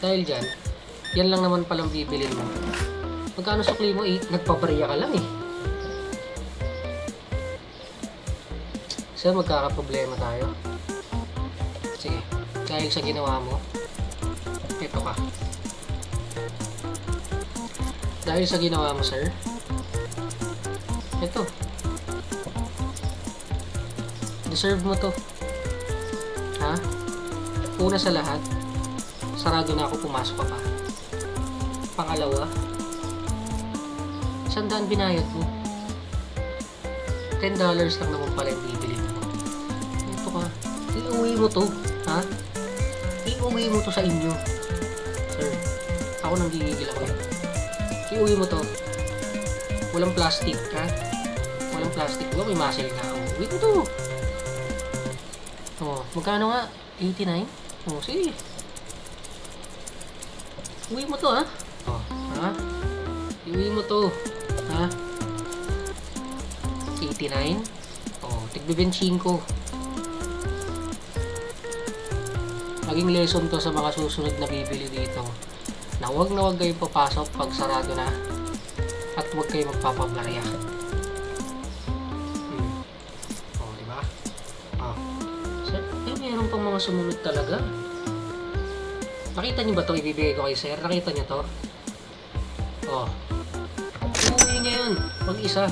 Dahil dyan, yan lang naman palang bibilin mo. Magkano sukli mo? Nagpapareya ka lang eh. So, magkakaproblema tayo. Sige, dahil sa ginawa mo, ito ka. Dahil sa ginawa mo, sir, ito. Deserve mo to. Ha? Una sa lahat, sarado na ako, pumasok ka pa. Pangalawa, 100 binayad mo. $10 lang naman pala yung bibili mo. Ito ka. Iuwi mo to. Ha? Iuwi mo to sa inyo. Sir, ako nang gigigil ako eh. Iuwi mo to. Walang plastic, ha? Walang plastic. Diba may muscle ka? Uwi mo to. Oh, magkano nga? 89? Oh, sige. Uwi mo to, ha? Oh, ha? Iuwi mo to. Ha? 89? Oh, tig-25. Maging lesson to sa mga susunod na bibili dito. Na huwag kayong papasok pag sarado na. At huwag kayong magpapabarya. Oh, diba? Oh. Sir, meron pang mga sumunod talaga. Nakita niyo ba to ibibigay ko kay sir? Nakita niyo to? Oh. Uuwi niya yun. Mag-isa.